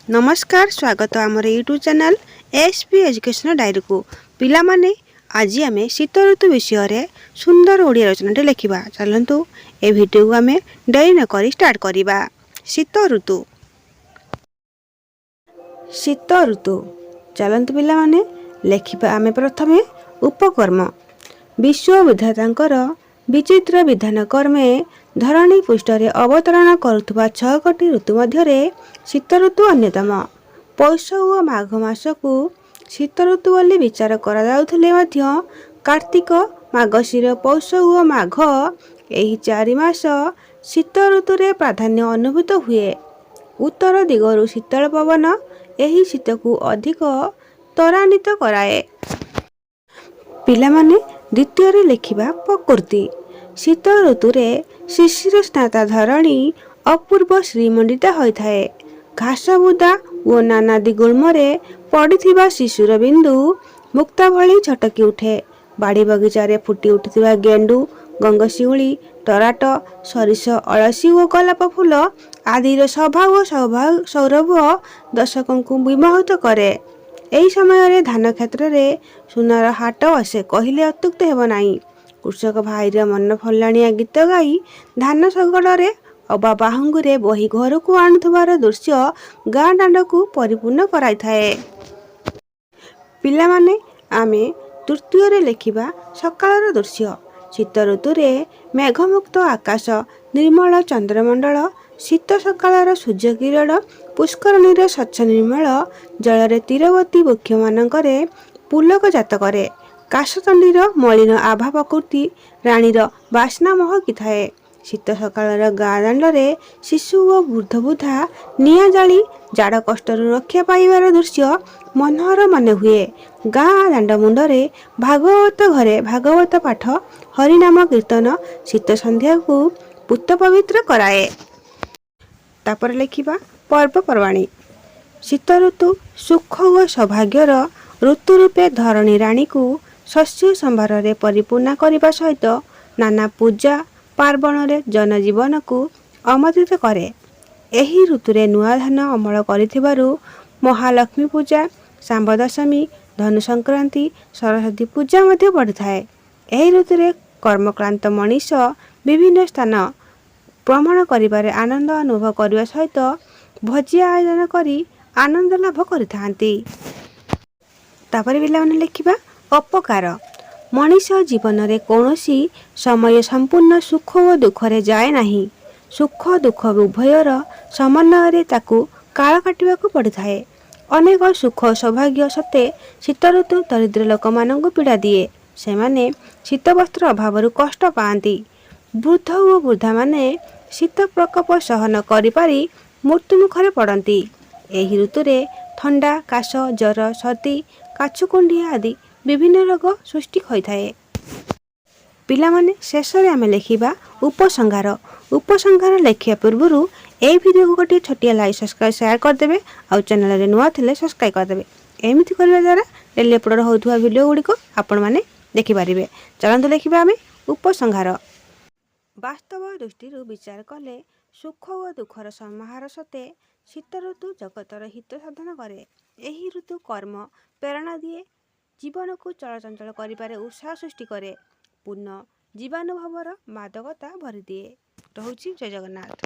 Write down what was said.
नमस्कार स्वागत आमर YouTube channel SP education diary को पिला माने आज आम शीत ऋतु विषय सुंदर ओडिया रचना लिखा। चलतु ए वीडियो को आम डेरी न करी स्टार्ट करवा। शीत ऋतु शीत ऋतु चलतु पिला माने लिखा। आम प्रथमे उपकर्म विश्व विधातांकर विचित्र विधान कर्मे धरणी पृष्ठरे अवतरण करुवा 6 ऋतु मध्य शीत ऋतु अन्यतम। पौष और माघ मास को शीत ऋतु बोली विचार करा कार्तिक मार्गशीर पौष और माघ यही 4 मास शीत ऋतु रे प्राधान्य अनुभूत हुए। उत्तर दिगरु शीतल पवन यही शीत को अधिक त्वरान्वित कराए। पिला माने द्वितीय रे लिखिबा प्रकृति शीत ऋतु रे शिशिर स्नाता धरणी अपूर्व श्रीमंडिता होता है। घास बुदा और नानादी गुल्मरे पड़िथिबा शिशुर बिंदु मुक्ता भली छटकी उठे। बाड़ी बगीचारे फुटी उठिथिबा गेंडू गंगशिउली टराट सरिष अलसी और गोलाप फूल आदिर सभा और सौरभ दर्शकों को विमोहित करे। एही समय रे धान क्षेत्र रे सुनार हाट बसे कहले अत्युक्त हेब नाही। कृषक भाईर मन फलाणिया गीत गाई धान सगड़े अबा बाहुंगुरे बही घर को आणुथबार दृश्य गाँ दांड को परिपूर्ण कराई थाए। पिला माने आमे तृतीय रे लिखिबा सकाळर दृश्य शीत ऋतु रे मेघमुक्त आकाश निर्मल चंद्रमंडल शीत सकाळर सूर्य किरण पुष्करणीर स्वच्छ निर्मल जल तीरवर्ती वृक्ष मानकरे पुलक जात करे। काशतंडीर मलिन आभा प्रकृति राणीर बास्ना महकी थाए। शीत सकाळर गाँ दांडे शिशु और वृद्ध बुधा निया जाली जाड़ कष्टर रक्षा पाइबार दृश्य मनोहर मन हुए। गाँ दांड मुंडरे भागवत घरे भागवत पाठ हरिनाम कीर्तन शीत संध्या को पुत पवित्र कराए। तापर लिखिबा पर्वपर्वाणी शीत ऋतु सुख और सौभाग्यर ऋतु रूपे धरणी राणी को शस्य संभार रे परिपूर्ण करने सहित नाना पूजा पार्वण रे जनजीवन को आमंत्रित करे। एही ऋतुरे नुआ धान अमल करिथिबारु महालक्ष्मी पूजा सांब दशमी धनु संक्रांति सरस्वती पूजा मध्य पड़िथाए। एही ऋतुरे कर्मक्लांत मनीष विभिन्न स्थान भ्रमण करिबारे आनंद अनुभव करने सहित भोजी आयोजन करी आनंद लाभ करिथांती। तापर पिला माने लिखिबा अपकार मनीष जीवन रे कौनसी समय संपूर्ण सुख और दुख रे जाए नहीं। सुख दुख उभयर समन्वय रे ताकू काल काटिबा को पड़िथाए। अनेक सुख सौभाग्य सत्ते शीत ऋतु दरिद्र लोक मानंकु पीड़ा दिए। सेमाने शीत वस्त्र अभाव कष्ट पाती। वृद्ध और वृद्धा माने शीत प्रकोप सहन करि पारी मृत्यु मुखरे पड़ती। एही ऋतुरे थंडा काश ज्वर सर्दी काछुकुंडिया आदि विभिन्न रोग सृष्टि होइथाए। पिला माने शेष रे आमे लिखिबा उपसंहार। उपसंहार लिखिया पूर्व ए वीडियो को गोटे छोटिया लाइक सब्सक्राइब शेयर कर देबे और चैनल रे नुआ थिले सब्सक्राइब कर देबे। एमिति करबा द्वारा डेली अपलोड होथुवा वीडियो गुडी को आपण माने देखि पारिबे। चलंतु लिखिबा आमे उपसंहार। वास्तव दृष्टि विचार कले सुख और दुखर समाहार सते शीत ऋतु जगतर हित साधन करे। एही ऋतु कर्म प्रेरणा दिए जीवन को चलचंचल करिबारे उत्साह सृष्टि करे। पूर्ण जीवानुभवर मादकता भरी दिए। रहुछि जय जगन्नाथ।